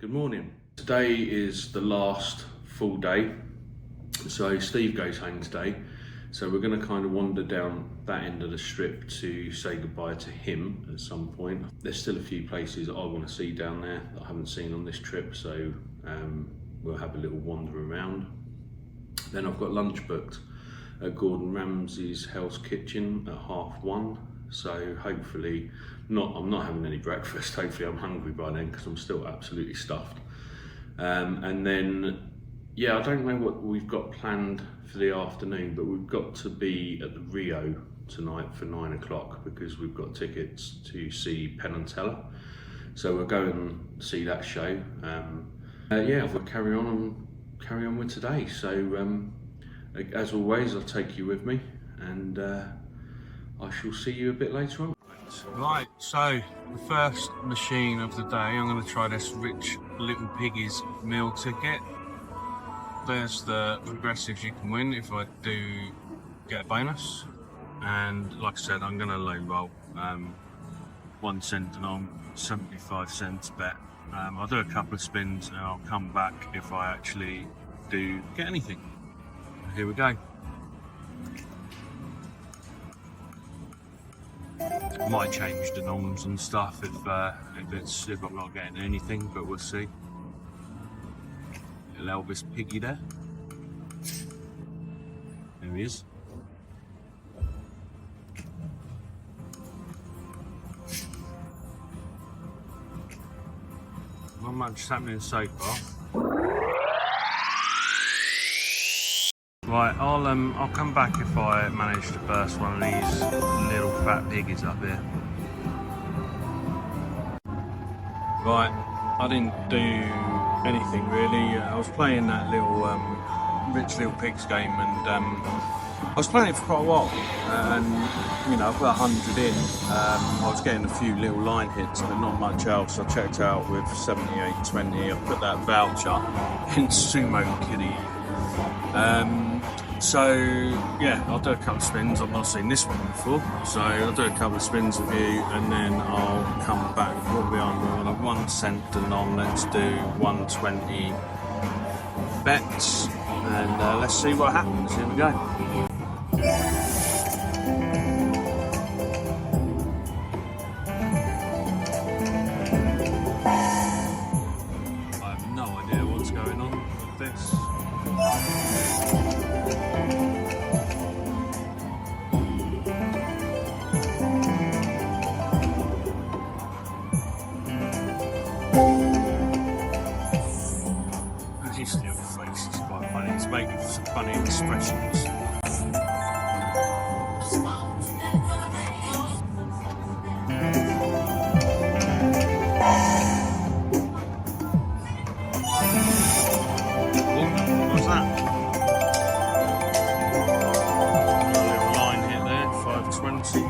Good morning. Today is the last full day, so Steve goes home today, so we're going to kind of wander down that end of the strip to say goodbye to him at some point. There's still a few places I want to see down there that I haven't seen on this trip, so we'll have a little wander around. Then I've got lunch booked at Gordon Ramsay's Hell's Kitchen at 1:30, so hopefully I'm not having any breakfast. Hopefully I'm hungry by then because I'm still absolutely stuffed. And then, yeah, I don't know what we've got planned for the afternoon, but we've got to be at the Rio tonight for 9 o'clock because we've got tickets to see Penn and Teller. So we'll go and see that show. Yeah, we'll carry on with today. So as always, I'll take you with me, and I shall see you a bit later on. Right, so the first machine of the day, I'm going to try this Rich Little Piggies meal ticket. There's the progressives you can win if I do get a bonus, and like I said, I'm going to low roll 1 cent and on 75 cents bet. I'll do a couple of spins and I'll come back if I actually do get anything. Here we go. Might change the norms and stuff if I'm not getting anything, but we'll see. Little Elvis Piggy there. There he is. Not much happening so far. Right, I'll come back if I manage to burst one of these little fat piggies up here. Right, I didn't do anything really. I was playing that little Rich Little Pigs game, and I was playing it for quite a while. And you know, I put 100 in. I was getting a few little line hits, but not much else. I checked out with 78.20. I put that voucher in Sumo Kitty. So yeah, I'll do a couple of spins. I've not seen this one before, so I'll do a couple of spins with you, and then I'll come back. What are we on? We're on a 1 cent and on. Let's do 120 bets, and let's see what happens. Here we go. I have no idea what's going on with this. His little face is quite funny. He's making some funny expressions. What's that? A little line hit there, 520.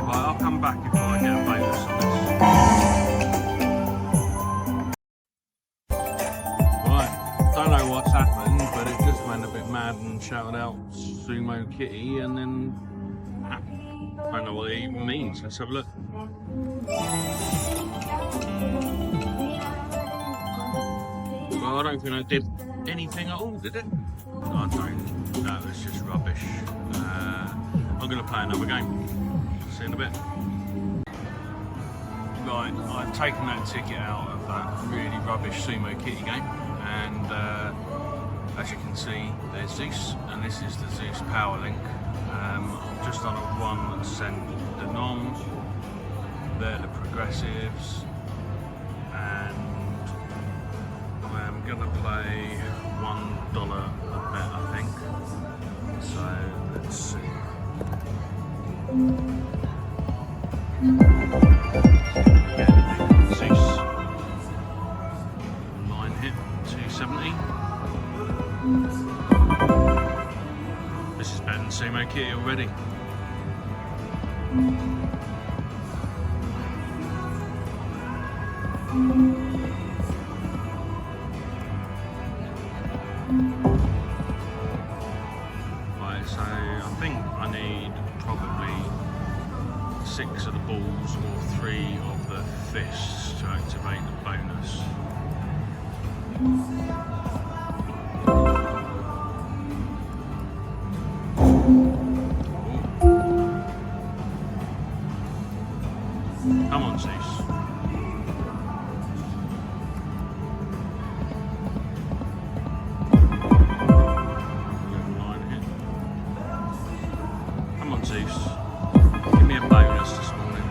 Right, I'll come back if I get a bonus on this. Don't know what's happened, but it just went a bit mad and shouted out Sumo Kitty, and then I don't know what it even means. Let's have a look. Well, I don't think I did anything at all, did it? I don't. No, it's just rubbish. I'm going to play another game. See you in a bit. Right, I've taken that ticket out of that really rubbish Sumo Kitty game, and as you can see, there's Zeus, and this is the Zeus Power Link. I'm just on a 1 cent denom. They're the progressives, and I am gonna play $1 a bet, I think. So let's see. Zeus. Line hit 270. This is better than Sumo Kitty already. Right, so I think I need probably 6 of the balls or 3 of the fists to activate the bonus. Come on, Zeus. Come on, Zeus. Give me a bonus this morning.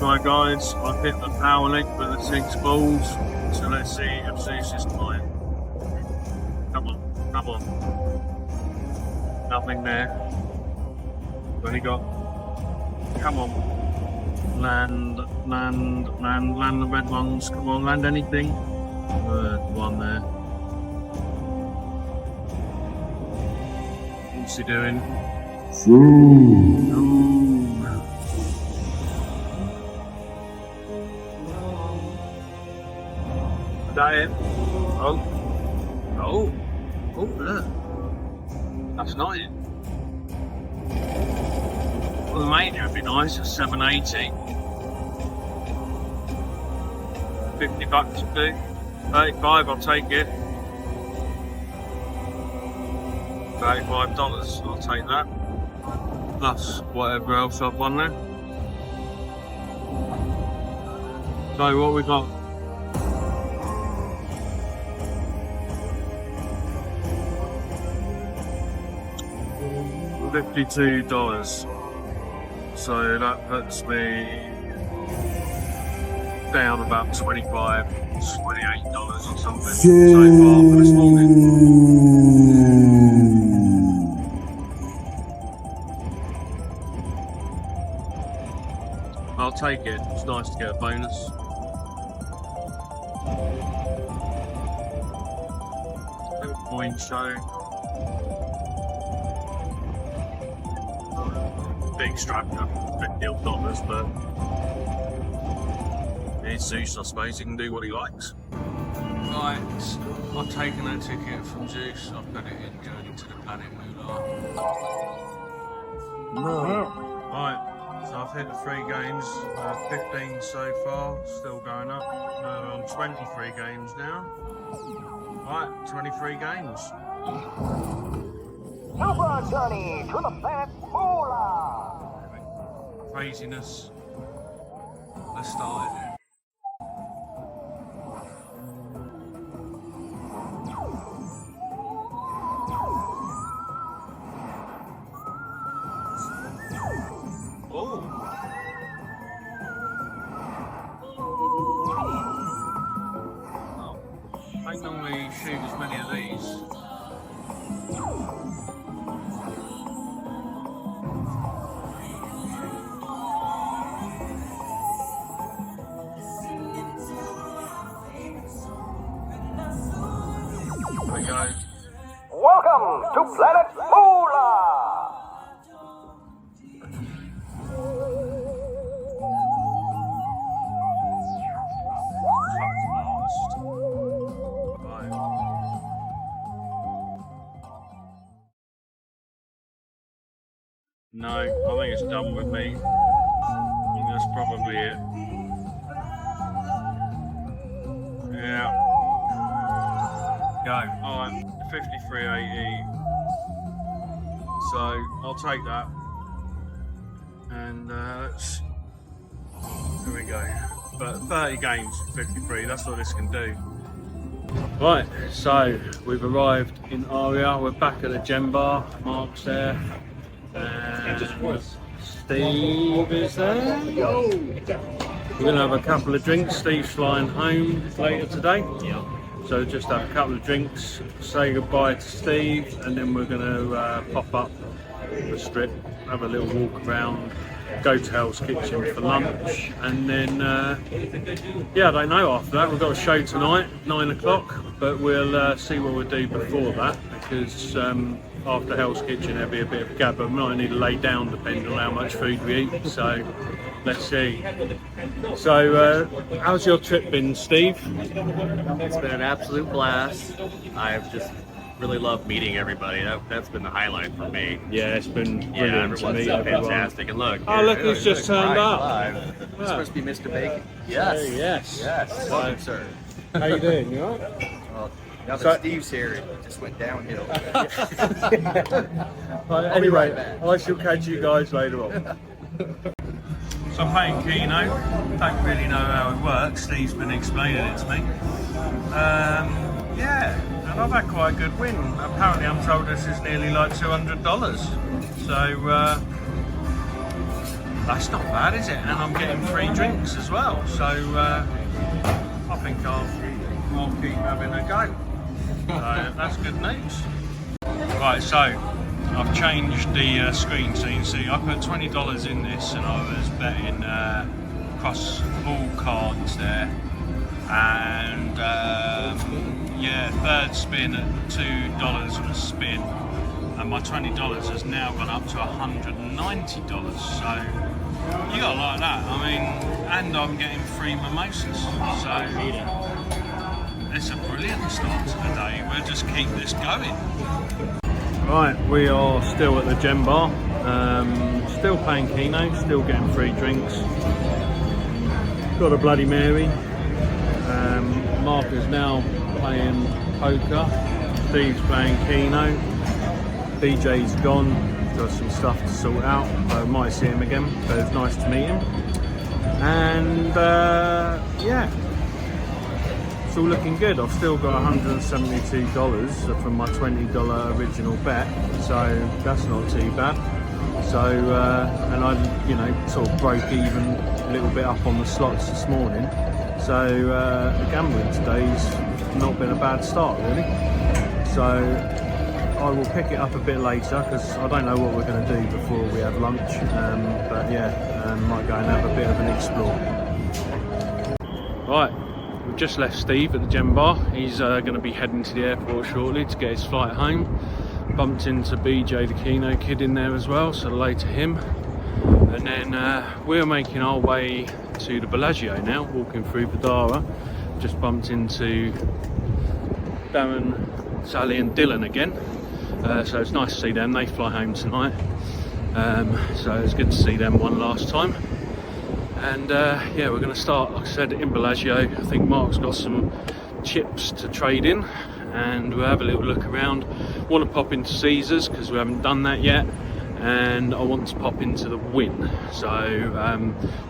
Right, guys, I've hit the power link with the 6 balls, so let's see if Zeus is flying. Come on, come on. Nothing there. What he got? Come on. Land the red ones. Come on, land anything. One there. What's he doing? Is that it? Oh, look. That's not it. Well, the major would be nice, a 780. 50 bucks would do. 35, I'll take it. $35, I'll take that. Plus whatever else I've won there. So what we got? $52. So that puts me down about $25, $28 or something so far for this morning. I'll take it. It's nice to get a bonus. Little coin show. Big structure, $50, but it's Zeus, I suppose. He can do what he likes. Right, I've taken that ticket from Zeus. I've put it in Journey to the Planet Moolah. Right, so I've hit the 3 games, 15 so far, still going up. We're on 23 games now. Right, 23 games. Super Journey to the Planet Moolah! Craziness. Let's start it. Oh! I don't normally shoot as many of these. Welcome to Planet Moolah! No, I think it's done with me. I think that's probably it. Yeah. Go. Alright, 53.80. So I'll take that. And let's. Here we go. But 30 games, 53. That's what this can do. Right, so we've arrived in Aria. We're back at the Gem Bar. Mark's there. And Steve is there. We're going to have a couple of drinks. Steve's flying home later today. Yeah. So just have a couple of drinks, say goodbye to Steve, and then we're going to pop up the strip, have a little walk around, go to Hell's Kitchen for lunch, and then, yeah, I don't know after that. We've got a show tonight, 9 o'clock, but we'll see what we'll do before that, because after Hell's Kitchen there'll be a bit of a gap, but we might need to lay down depending on how much food we eat, so let's see. So, how's your trip been, Steve? It's been an absolute blast. I've just really love meeting everybody. That's been the highlight for me. Yeah, it's been Yeah, brilliant to everyone's meet so everyone. fantastic. And look, Oh, look who's just turned up. It's supposed to be Mr. Bacon. Yes. Yes. Yes. Welcome, sir. How you doing? You alright? Well, now So- that Steve's here, it just went downhill. Anyway, back. I shall catch you guys later on. So I'm playing Keno. Don't really know how it works. Steve's been explaining it to me. Yeah, and I've had quite a good win. Apparently I'm told this is nearly like $200. So that's not bad, is it? And I'm getting free drinks as well. So I think I'll keep having a go. So that's good news. Right, so I've changed the screen so you can see I put $20 in this and I was betting across all cards there, and yeah, third spin at $2 was spin, and my $20 has now gone up to $190, so you gotta like that. I mean, and I'm getting free mimosas, so it's a brilliant start to the day. We'll just keep this going. Right, we are still at the Gem Bar, still playing Keno, still getting free drinks. Got a Bloody Mary. Mark is now playing poker. Steve's playing Keno. BJ's gone, got some stuff to sort out, but I might see him again, but it's nice to meet him. And yeah, it's all looking good. I've still got $172 from my $20 original bet, so that's not too bad. So and I, you know, sort of broke even a little bit up on the slots this morning. So the gambling today's not been a bad start really. So I will pick it up a bit later because I don't know what we're going to do before we have lunch. But yeah, might go and have a bit of an explore. Right. We've just left Steve at the Gem Bar. He's going to be heading to the airport shortly to get his flight home. Bumped into BJ the Keno kid in there as well, so hello to him. And then we're making our way to the Bellagio now, walking through Vidara. Just bumped into Darren, Sally and Dylan again. So it's nice to see them. They fly home tonight. So it's good to see them one last time. And yeah, we're going to start, like I said, in Bellagio. I think Mark's got some chips to trade in, and we'll have a little look around. Want to pop into Caesars because we haven't done that yet, and I want to pop into the Wynn. So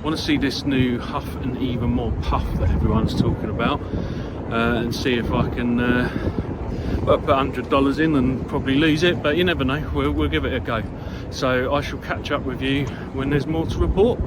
want to see this new Huff and Even More Puff that everyone's talking about, and see if I can well, put $100 in and probably lose it, but you never know. We'll give it a go. So I shall catch up with you when there's more to report.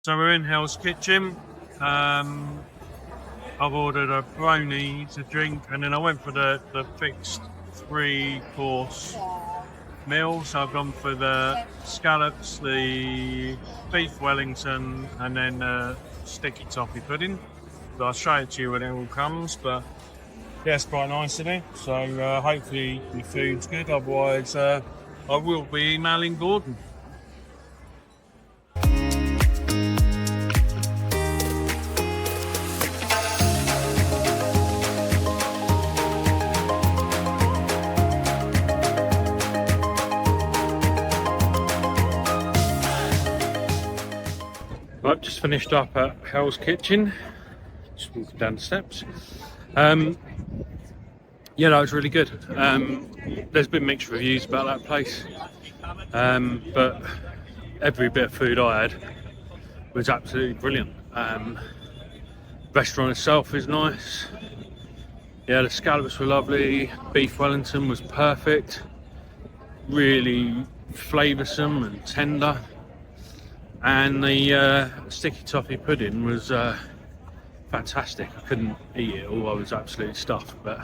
So we're in Hell's Kitchen. I've ordered a brownie to drink, and then I went for the fixed 3-course meal. So I've gone for the scallops, the beef Wellington, and then sticky toffee pudding. So I'll show it to you when it all comes, but yeah, it's quite nice in it. So hopefully the food's good, otherwise I will be emailing Gordon. I've just finished up at Hell's Kitchen. just walking down the steps. Yeah, that was really good. There's been mixed reviews about that place, but every bit of food I had was absolutely brilliant. Restaurant itself is nice. Yeah, the scallops were lovely. Beef Wellington was perfect. Really flavoursome and tender. And the sticky toffee pudding was fantastic. I couldn't eat it all, I was absolutely stuffed, but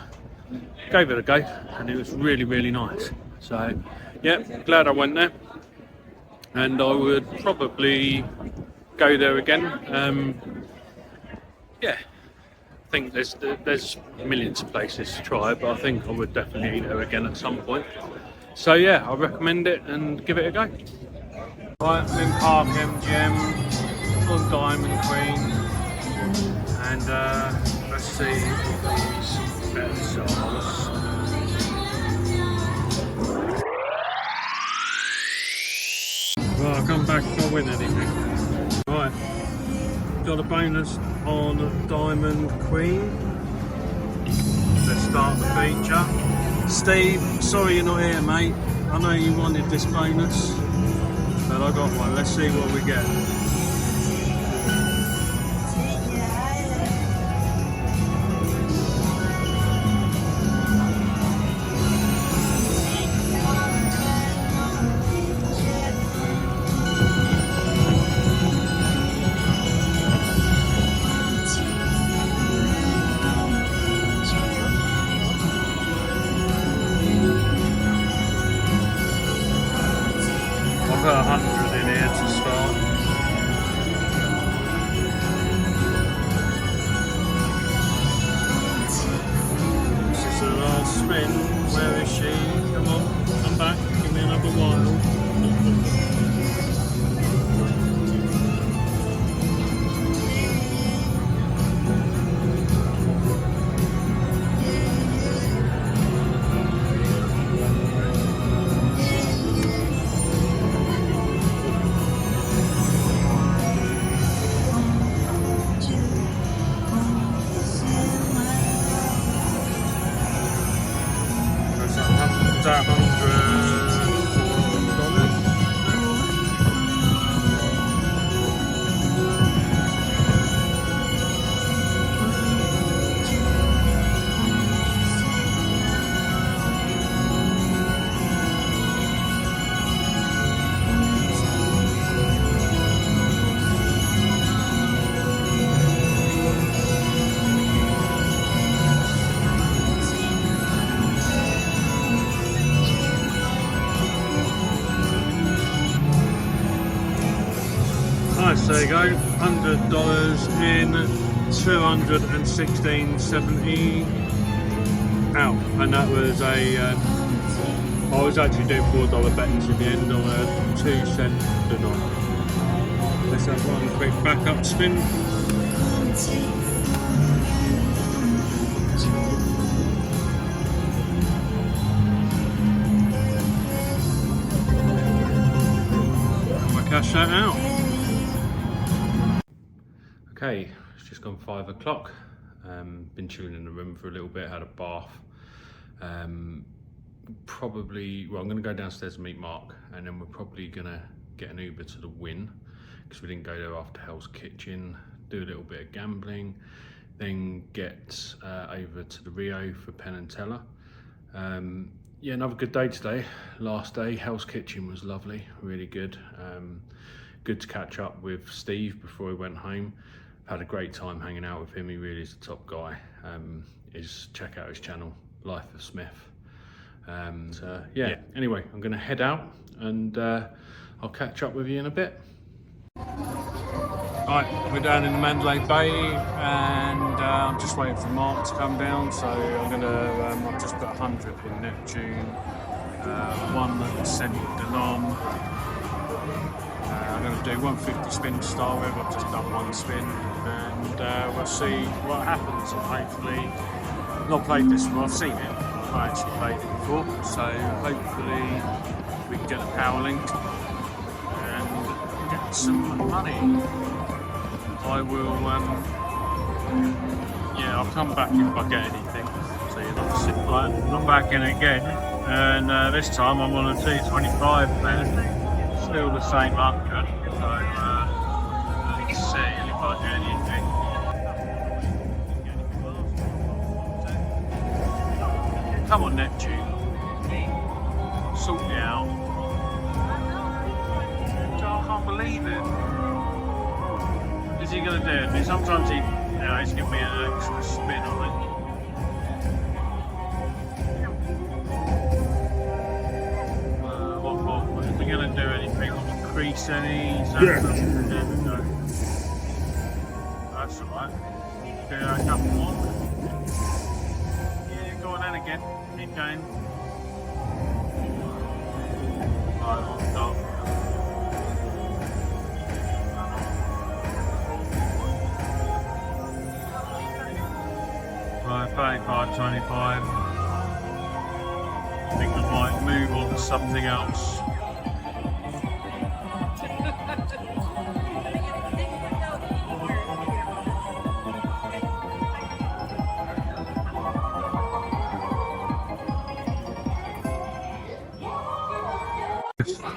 gave it a go and it was really, really nice. So yeah, glad I went there, and I would probably go there again. Yeah, I think there's millions of places to try, but I think I would definitely eat there again at some point. So yeah, I recommend it and give it a go. Right, I'm in Park MGM on Diamond Queen, and let's see these better sauce. Well, I'll come back if I win anything. Right, got a bonus on Diamond Queen. Let's start the feature. Steve, sorry you're not here, mate. I know you wanted this bonus, but I got one. Let's see what we get. I've got 100 in here to start. This is the last spin. Where is she? Come on, come back, give me another while. Nice, there you go, $100 in, 216.70 out, and that was a, I was actually doing $4 bettings in the end on a 2-cent denial. Let's have one quick backup spin. And we'll cash that out. Okay, it's just gone 5 o'clock. Been chilling in the room for a little bit, had a bath. Probably, well, I'm going to go downstairs and meet Mark, and then we're probably going to get an Uber to the Wynn, because we didn't go there after Hell's Kitchen, do a little bit of gambling, then get over to the Rio for Penn and Teller. Yeah, another good day today. Last day, Hell's Kitchen was lovely, really good. Good to catch up with Steve before he went home. Had a great time hanging out with him. He really is a top guy. Check out his channel, Life of Smith. Yeah, anyway, I'm going to head out and I'll catch up with you in a bit. Right, we're down in the Mandalay Bay, and I'm just waiting for Mark to come down, so I'm going to, I've just put 100 in Neptune, 1 cent Delon. I'm going to do 150 spin to start with. I've just done 1 spin, and we'll see what happens. And hopefully, not played this before, I've seen it, I've not actually played it before, so hopefully we can get a power link and get some money. I will Yeah, I'll come back if I get anything. So you're not sick. Right, I'm back in again, and this time I'm on a 225 man. Still the same 100. So let's see if I get anything. Come on, Neptune. Sort me out. I can't believe it. Is he going to do it? Sometimes he's giving me an extra spin on it. What? Are we going to do anything? Increase any? So there we go. That's alright. Do a couple more. Yeah, go on then again. Keep going. Right, I'll stop. Right, 35.25. I think I might move on to something else.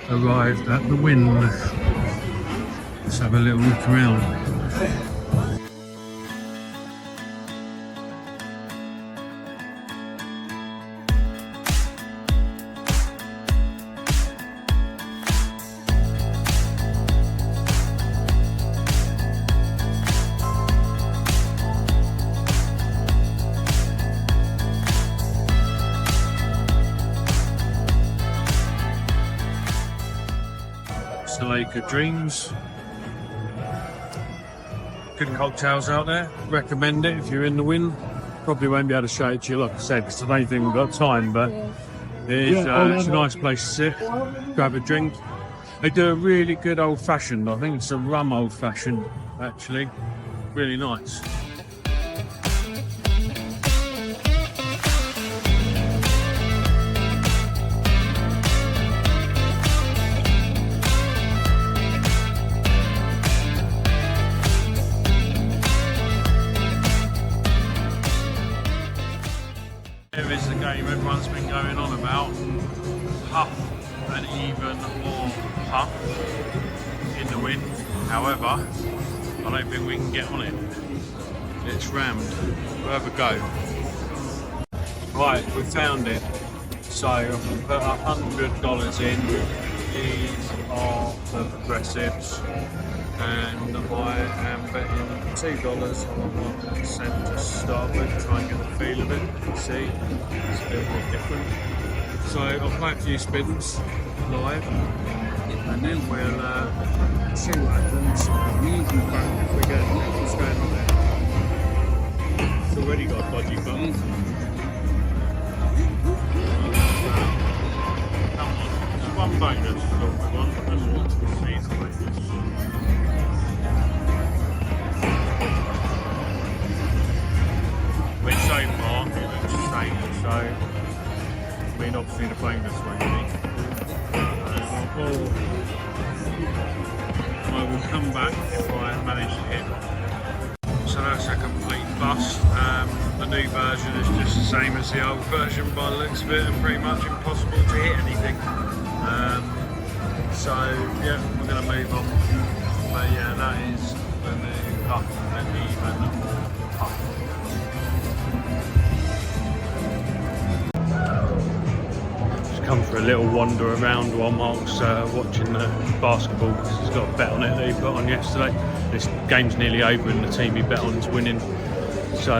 Arrived at the Wynn. Let's have a little look around. Lake of Dreams. Good cocktails out there. Recommend it if you're in the Wynn. Probably won't be able to show it to you, like I said, because I don't think we've got time, but it's a nice place to sit, grab a drink. They do a really good old-fashioned. I think it's a rum old-fashioned, actually. Really nice. Here is the game everyone's been going on about. Huff and even more puff in the Wynn. However, I don't think we can get on it. It's rammed. We'll have a go. Right, we found it. So I've put $100 in. These are the progressives. And I am betting $2 on 1% to start with, try and get the feel of it. See, it's a little bit different. So I'll play a few spins live, and then we'll see what happens. We usually phone if we get what's going on there. It's already got a dodgy button. Come on, just one bonus is all we want. That's all. Please, bonus. Which so far it looks safe, so I mean obviously the bonus won't be. I will come back if I manage to hit. So that's a complete bust. The new version is just the same as the old version by the looks of it, and pretty much impossible to hit anything. So yeah, we're going to move on. But yeah, that is the new puff and even puff. Come for a little wander around while Mark's watching the basketball, because he's got a bet on it that he put on yesterday. This game's nearly over and the team he bet on's winning, so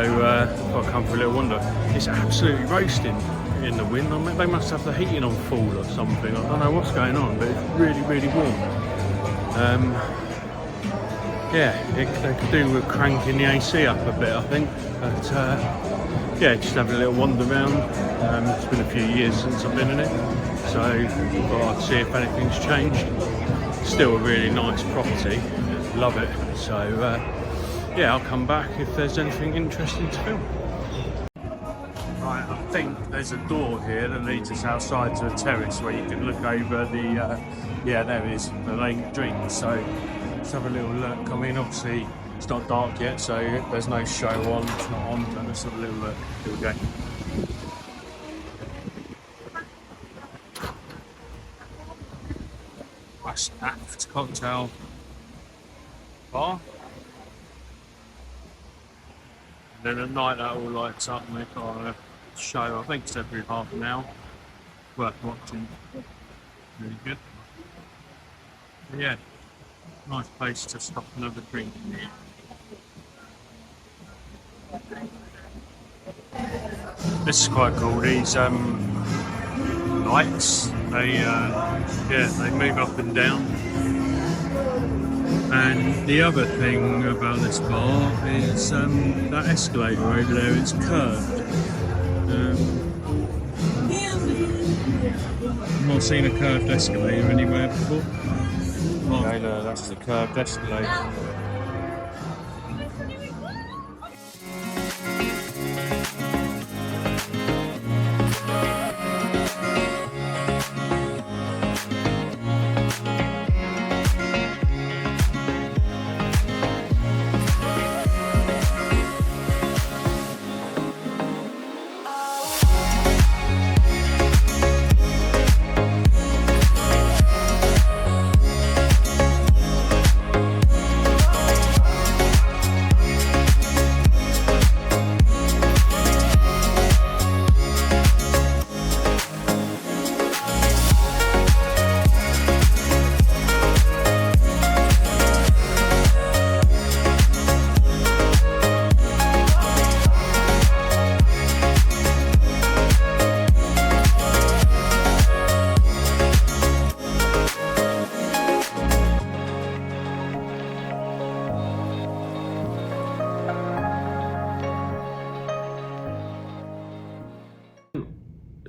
I'll come for a little wander. It's absolutely roasting in the Wynn. I mean, they must have the heating on full or something. I don't know what's going on, but it's really, really warm. Yeah, they could do with cranking the AC up a bit, I think. But yeah, just having a little wander around. It's been a few years since I've been in it, so I thought I'd see if anything's changed. Still a really nice property, love it. So yeah, I'll come back if there's anything interesting to film. Right, I think there's a door here that leads us outside to a terrace where you can look over the, yeah, there it is, the Lake of Dreams. So let's have a little look. I mean, obviously It's not dark yet, so there's no show on. It's not on. But let's have a little look. Here we go. That's Aft cocktail bar. And then at night that all lights up and they've got a show. I think it's every half an hour. Worth watching. Really good. But yeah, nice place to stop and have a drink. This is quite cool. These lights, they move up and down. And the other thing about this bar is that escalator over there. It's curved. I've not seen a curved escalator anywhere before. Okay, no, that's the curved escalator.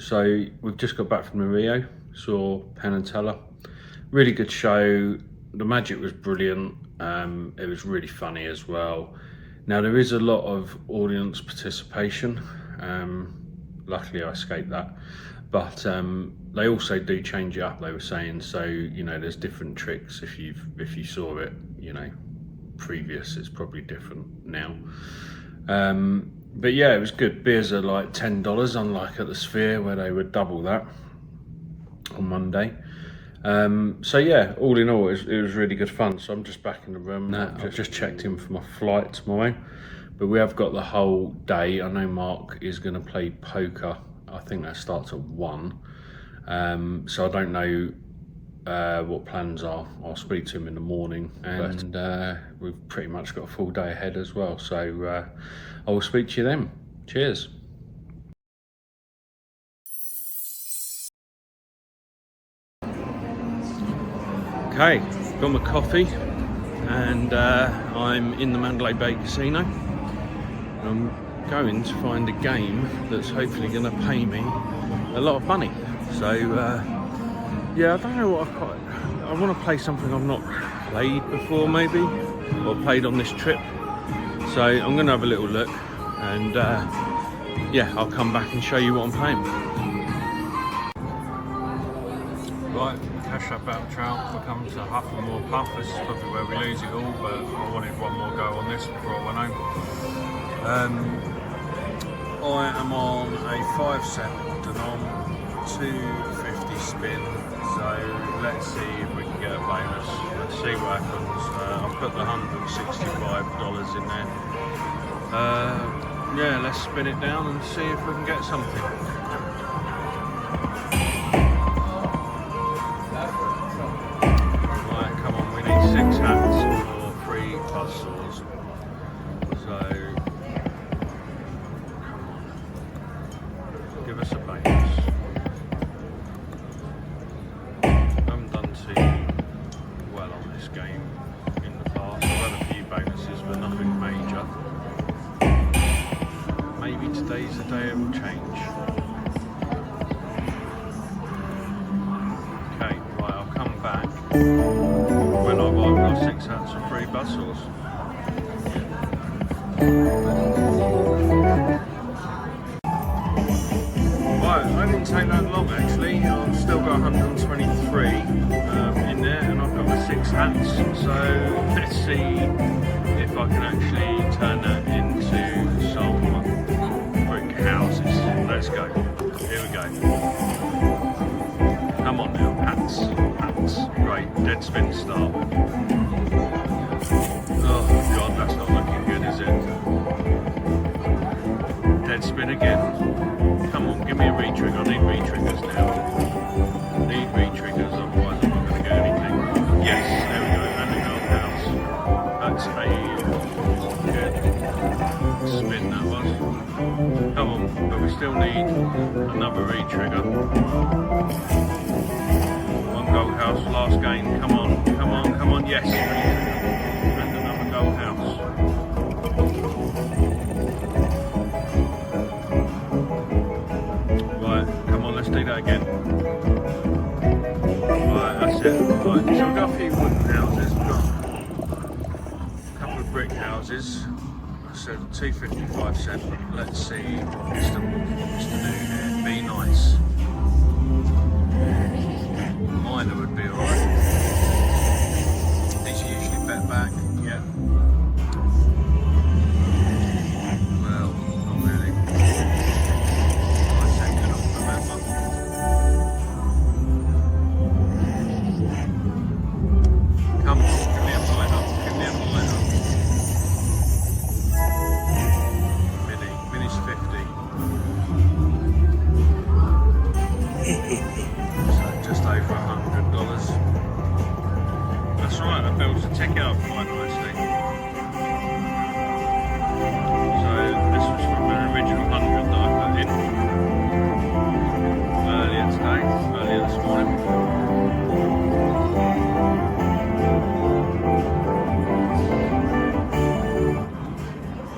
So we've just got back from Rio, saw Penn and Teller. Really good show. The magic was brilliant. It was really funny as well. Now there is a lot of audience participation. Luckily I escaped that. But they also do change it up, they were saying. So, you know, there's different tricks. If you saw it, you know, previous, it's probably different now. But yeah, it was good. Beers are like $10, unlike at the Sphere where they would double that on Monday. So yeah, all in all, it was really good fun. So I'm just back in the room now. I've just checked in for my flight tomorrow, but we have got the whole day. I know Mark is going to play poker. I think that starts at 1. So I don't know what plans are. I'll speak to him in the morning, and we've pretty much got a full day ahead as well. So I will speak to you then. Cheers. Okay, got my coffee, and I'm in the Mandalay Bay Casino. I'm going to find a game that's hopefully going to pay me a lot of money. So yeah, I don't know what I want to play something I've not played before, maybe, or played on this trip. So I'm going to have a little look, and yeah, I'll come back and show you what I'm playing. Right, cash up out trout becomes a Huff and More Puff. This is probably where we lose it all, but I wanted one more go on this before I went home. I am on a 5 cent denom, 250 spin, so let's see if we can get a bonus. Let's see what happens. I'll put the $165 in there. Yeah, let's spin it down and see if we can get something. Right, come on, we need 6 hats or 3 puzzles. So give us a bonus. I haven't done too well on this game in the past. I've had a few bonuses, but nothing major. Maybe today's the day it will change. Okay, right, I'll come back when I've got 6 hats and 3 bustles. Right, I didn't take that long actually. I've still got 123 in there, and I've got the 6 hats. So let's see if I can actually turn that into some brick houses. Let's go. Here we go. Come on now, hats. Great, dead spin start. Oh god, that's not looking good, is it? Dead spin again. Come on, give me a re-trigger. I need re-triggers now. I need re-triggers, otherwise I'm not going to get anything. Yes, there we go, and the gold house. That's a good spin, that was. Come on, but we still need another re-trigger. One gold house, last game. Come on, yes. And another gold house. Right, come on, let's do that again. Right, that's it. Right, so we've got a few wooden houses. We've got a couple of brick houses. I said 2.55. Let's see what Mr. Wolf wants to do here. Be nice. Minor would be alright. These usually bet back, yeah. Well, not really. I take it off the map. Come on, give me a minor, give me a minor. Mini's 50. So just over $100. That's right, I built the ticket up quite nicely. So this was from an original 100 that I put in earlier today, earlier this morning.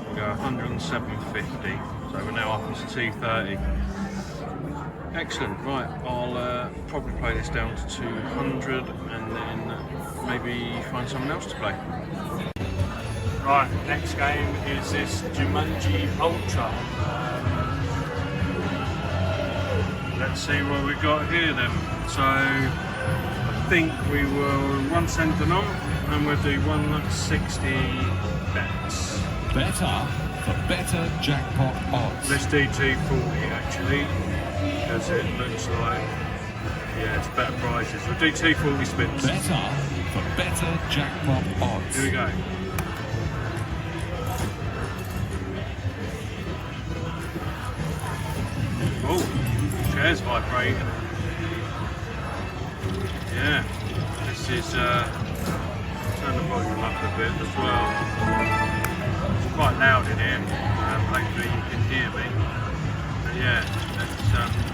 We go 107.50, so we're now up to 230. Excellent, right, I'll probably play this down to 200 and then maybe find someone else to play. Right, next game is this Jumanji Ultra. Let's see what we got here then. So, I think we will 1 cent and on and we'll do 160 bets. Better for better jackpot odds. Let's do 240 actually. Because it looks like, yeah, it's better prizes. We'll do 240 spins. Better for better jackpot odds. Here we go. Oh, chair's vibrating. Yeah, this is, turn the volume up a bit as well. It's quite loud in here, hopefully you can hear me. But yeah.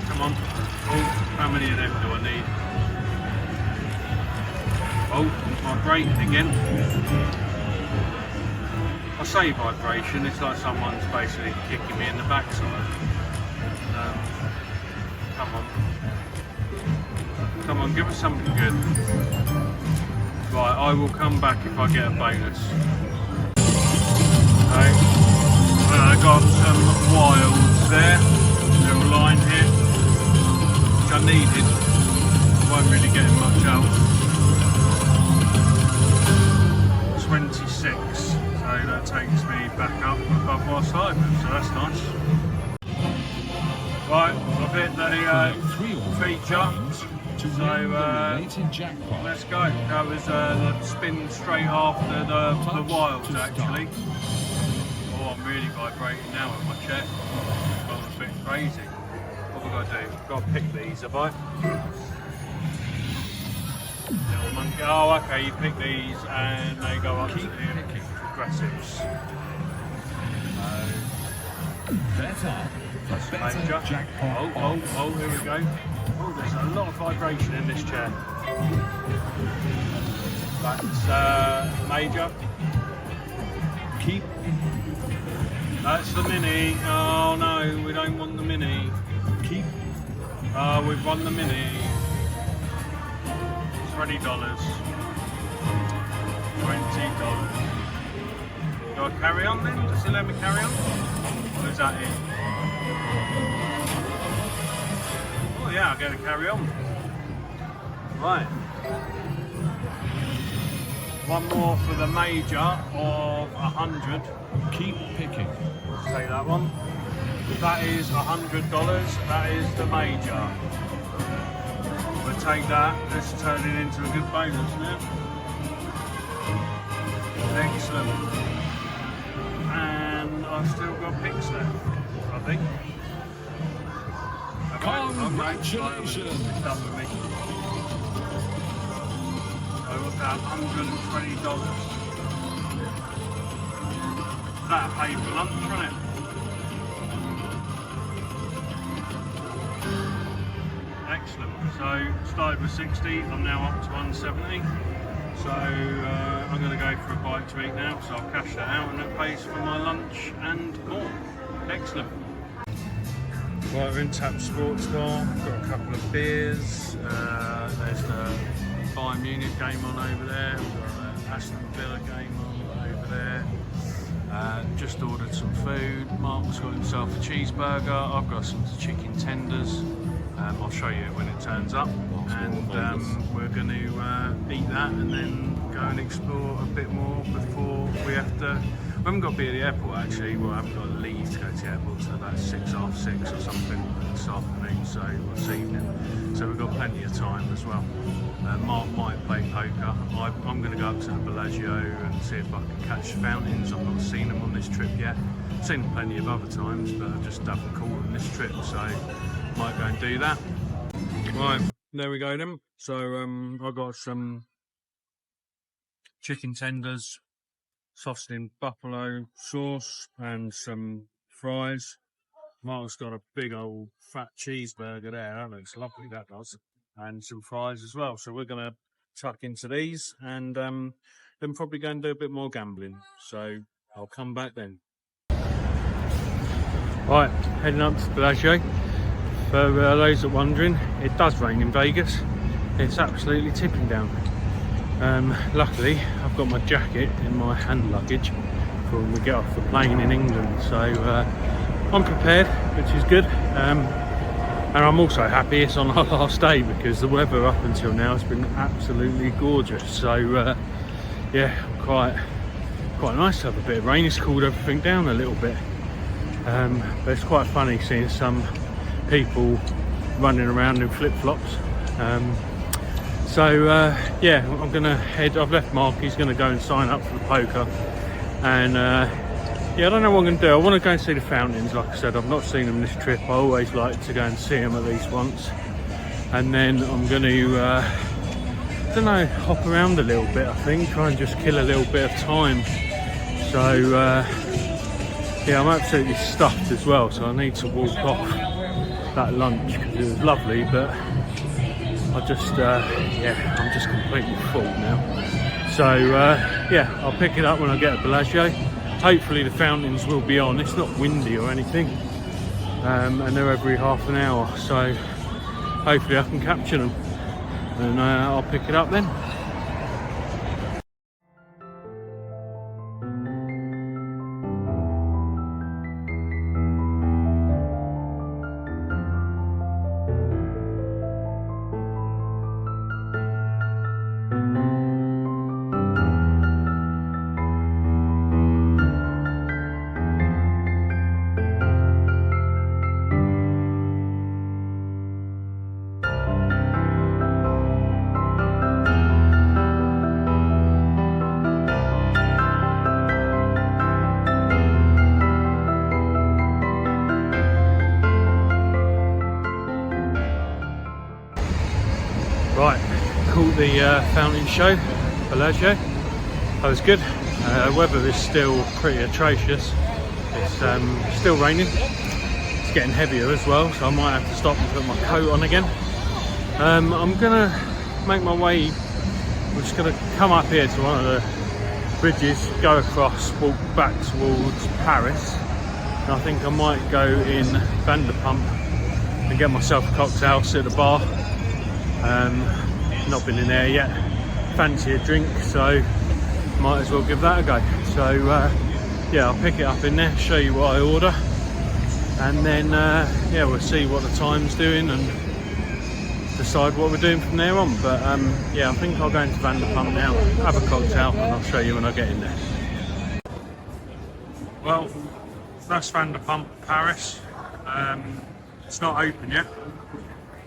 Come on. Oh, how many of them do I need? Oh, vibrating again. I say vibration, it's like someone's basically kicking me in the backside. Come on, give us something good. Right, I will come back if I get a bonus. Okay. I got some wilds there. Little line here, which I needed. Won't really get much out. 26, so that takes me back up above what I started with, so that's nice. Right, I've hit the feature, so let's go. That was the spin straight after the wilds actually. Oh, I'm really vibrating now with my chair. A bit crazy. What have I got to do? I've got to pick these, have I? Little monkey. Oh, okay, you pick these and they go up to the aggressives. Better. That's major. Oh, here we go. Oh, there's a lot of vibration in this chair. That's major. Keep. That's the mini. Oh no, we don't want the mini. Keep. We've won the mini. $20. $20. Do I carry on then? Does it let me carry on? Or is that it? Oh yeah, I get to carry on. Right. One more for the major of 100. Keep picking. Take that one. That is $100. That is the major. We'll take that. Let's turn it into a good bonus now. Excellent. And I've still got picks left, I think. Congratulations. So what's that? $120. That'll pay for lunch, won't it? Excellent. So started with 60, I'm now up to 170. So I'm going to go for a bite to eat now, so I'll cash that out and it pays for my lunch and more. Excellent. Right, we're in Tap Sports Bar, got a couple of beers, there's the Bayern Munich game on over there, we've got the Aston Villa game on over there. Just ordered some food. Mark's got himself a cheeseburger, I've got some chicken tenders. I'll show you when it turns up, and we're going to eat that and then go and explore a bit more before we have to. We haven't got to be at the airport actually, well I haven't got to leave to go to the airport till about 6, half 6 or something this afternoon, so this evening. So we've got plenty of time as well. Mark might play poker. I'm going to go up to the Bellagio and see if I can catch fountains. I've not seen them on this trip yet. I've seen them plenty of other times, but I just haven't caught them this trip, so might go and do that. Right, there we go then. So I got some chicken tenders, sausage and buffalo sauce, and some fries. Mark's got a big old fat cheeseburger there. That looks lovely, that does. And some fries as well. So we're going to tuck into these and then probably go and do a bit more gambling. So I'll come back then. Right, heading up to Bellagio. For those that are wondering, it does rain in Vegas. It's absolutely tipping down. Luckily, I've got my jacket in my hand luggage for when we get off the plane in England. So I'm prepared, which is good. And I'm also happy it's on our last day because the weather up until now has been absolutely gorgeous. So yeah, quite nice to have a bit of rain. It's cooled everything down a little bit. But it's quite funny seeing some people running around in flip-flops. Yeah, I'm gonna head. I've left Mark, he's gonna go and sign up for the poker, and yeah, I don't know what I'm gonna do. I want to go and see the fountains. Like I said, I've not seen them this trip. I always like to go and see them at least once, and then I'm gonna I don't know, hop around a little bit. I think try and just kill a little bit of time. So yeah, I'm absolutely stuffed as well, so I need to walk off that lunch because it was lovely, but I just yeah, I'm just completely full now. So yeah, I'll pick it up when I get to Bellagio. Hopefully the fountains will be on. It's not windy or anything, and they're every half an hour, so hopefully I can capture them, and I'll pick it up then. Right, caught the fountain show, Bellagio. That was good. Weather is still pretty atrocious. It's still raining. It's getting heavier as well, so I might have to stop and put my coat on again. I'm gonna make my way. I'm just gonna come up here to one of the bridges, go across, walk back towards Paris. And I think I might go in Vanderpump and get myself a cocktail, sit at the bar. Not been in there yet, fancy a drink, so might as well give that a go. So yeah, I'll pick it up in there, show you what I order, and then yeah, we'll see what the time's doing and decide what we're doing from there on. But yeah, I think I'll go into Vanderpump now, have a cocktail, and I'll show you when I get in there. Well, that's Vanderpump Paris. It's not open yet.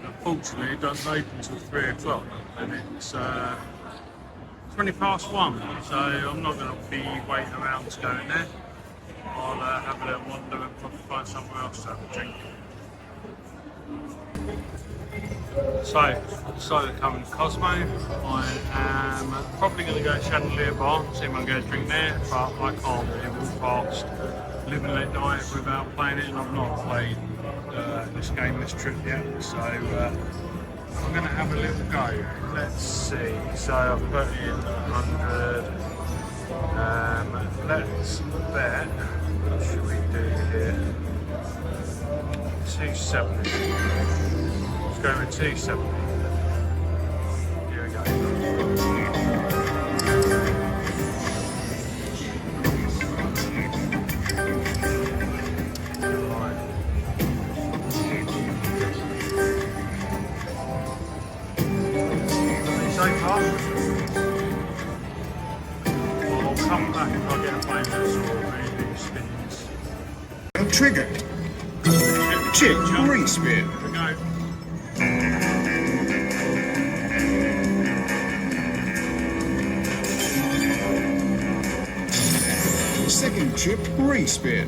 Unfortunately, it doesn't open until 3 o'clock, and it's 20 past 1, so I'm not going to be waiting around to go in there. I'll have a little wander and probably find somewhere else to have a drink. So, I decided to come in Cosmo. I am probably going to go to Chandelier Bar, see if I can get a drink there, but I can't really walk past Live and Let Die without playing it, and I've not played this game this trip yet, so I'm going to have a little go. Let's see, so I've put in 100, let's bet, what should we do here, 270, let's go with 270, here we go. I'll come back if I get a bonus or maybe spins. Triggered. Chip respin. Here we go. Second chip respin.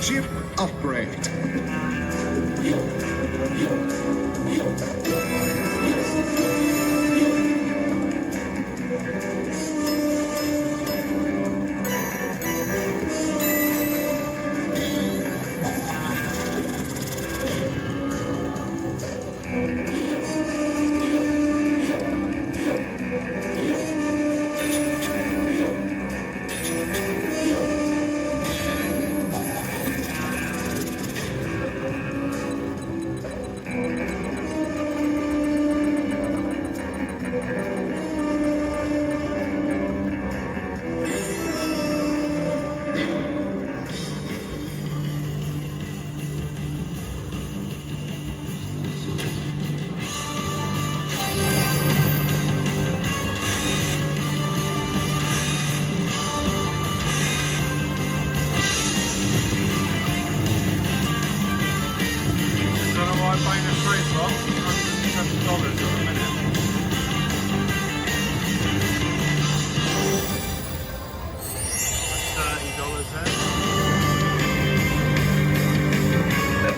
Chip upgrade.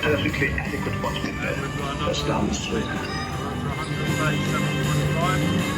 Perfectly adequate bottom that's down the street. 137.25.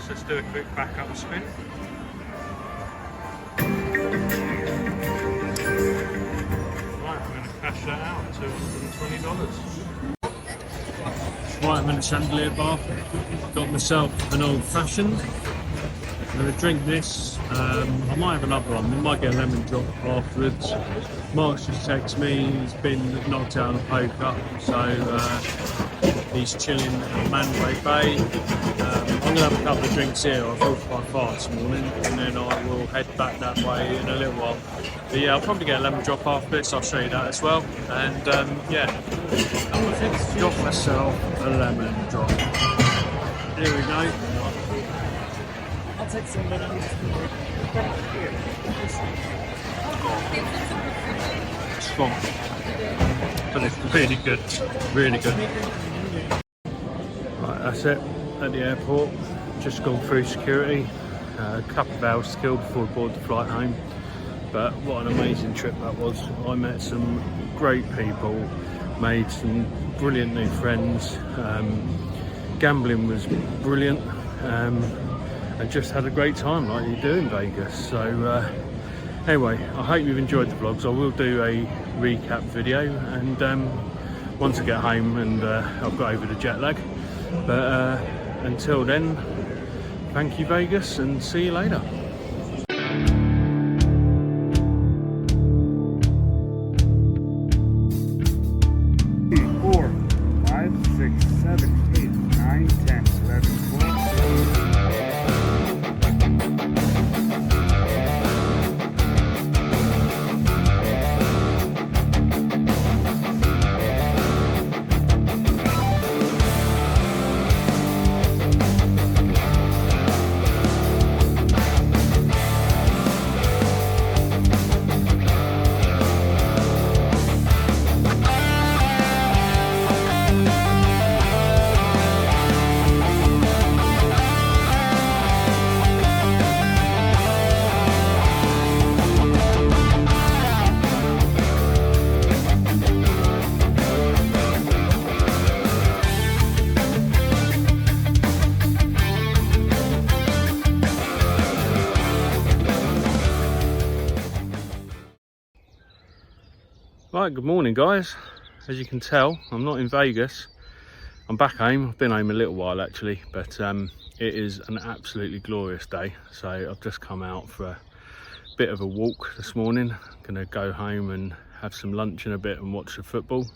Let's do a quick backup spin. Right, I'm going to cash that out, $220. Right, I'm in a Chandelier Bar. Got myself an old fashioned. I'm going to drink this. I might have another one. We might get a lemon drop afterwards. Mark's just texted me. He's been knocked out on a poker, so he's chilling at Manway Bay. I'm going to have a couple of drinks here. I've walked quite far this morning, and then I will head back that way in a little while. But yeah, I'll probably get a lemon drop after this. I'll show you that as well. And yeah, got myself a lemon drop. Here we go. I'll take some lemon. spot. But it's really good, really good. Right, that's it at the airport. Just gone through security. A couple of hours still before we board the flight home. But what an amazing trip that was. I met some great people, made some brilliant new friends. Gambling was brilliant, and just had a great time like you do in Vegas. So anyway, I hope you've enjoyed the vlogs. I will do a recap video, and once I get home and I've got over the jet lag. But until then, thank you Vegas, and see you later. 4, 5, 6, 7, 8, 9, 10, 11, 12. Right, good morning guys. As you can tell, I'm not in Vegas. I'm back home. I've been home a little while actually, but it is an absolutely glorious day. So I've just come out for a bit of a walk this morning. I'm gonna go home and have some lunch in a bit and watch the football.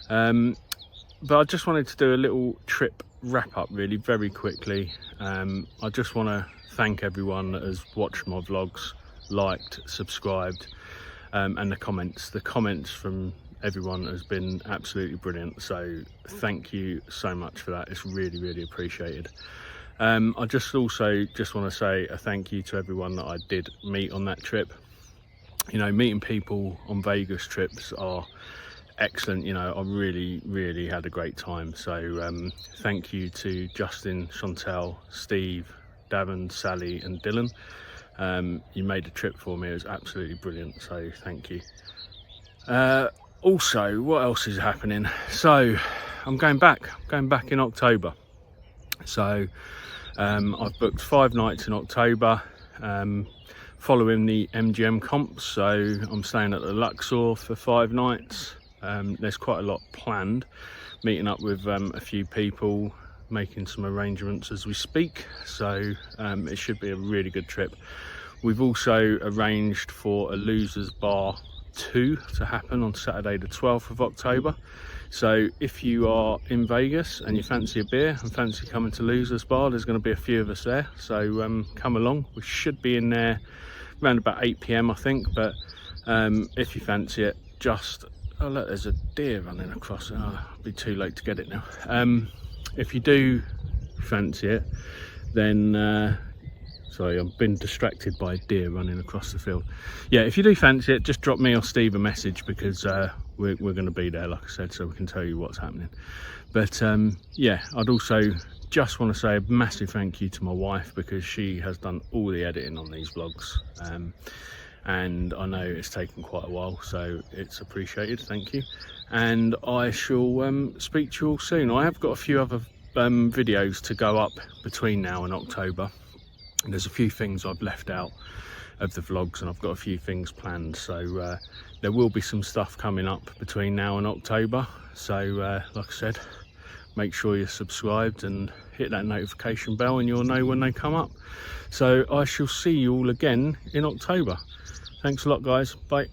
But I just wanted to do a little trip wrap up really very quickly. I just want to thank everyone that has watched my vlogs, liked, subscribed. And the comments from everyone has been absolutely brilliant, so thank you so much for that. It's really appreciated. I just want to say a thank you to everyone that I did meet on that trip. You know, meeting people on Vegas trips are excellent. You know, I really had a great time. So thank you to Justin, Chantel, Steve, Davin, Sally and Dylan. You made the trip for me. It was absolutely brilliant, so thank you. Also, what else is happening? So I'm going back in October. So I've booked 5 nights in October following the MGM comps. So I'm staying at the Luxor for 5 nights. There's quite a lot planned, meeting up with a few people, making some arrangements as we speak. So it should be a really good trip. We've also arranged for a Losers Bar 2 to happen on Saturday the 12th of October. So if you are in Vegas and you fancy a beer and fancy coming to Losers Bar, there's going to be a few of us there. So come along. We should be in there around about 8 PM I think. But if you fancy it, oh look, there's a deer running across. It'll be too late to get it now. If you do fancy it, then sorry, I've been distracted by a deer running across the field. Yeah, if you do fancy it, just drop me or Steve a message, because we're going to be there, like I said, so we can tell you what's happening. But yeah, I'd also just want to say a massive thank you to my wife, because she has done all the editing on these vlogs. And I know it's taken quite a while, so it's appreciated. Thank you. And I shall speak to you all soon. I have got a few other videos to go up between now and October. And there's a few things I've left out of the vlogs, and I've got a few things planned. So there will be some stuff coming up between now and October. So like I said, make sure you're subscribed and hit that notification bell, and you'll know when they come up. So I shall see you all again in October. Thanks a lot guys. Bye.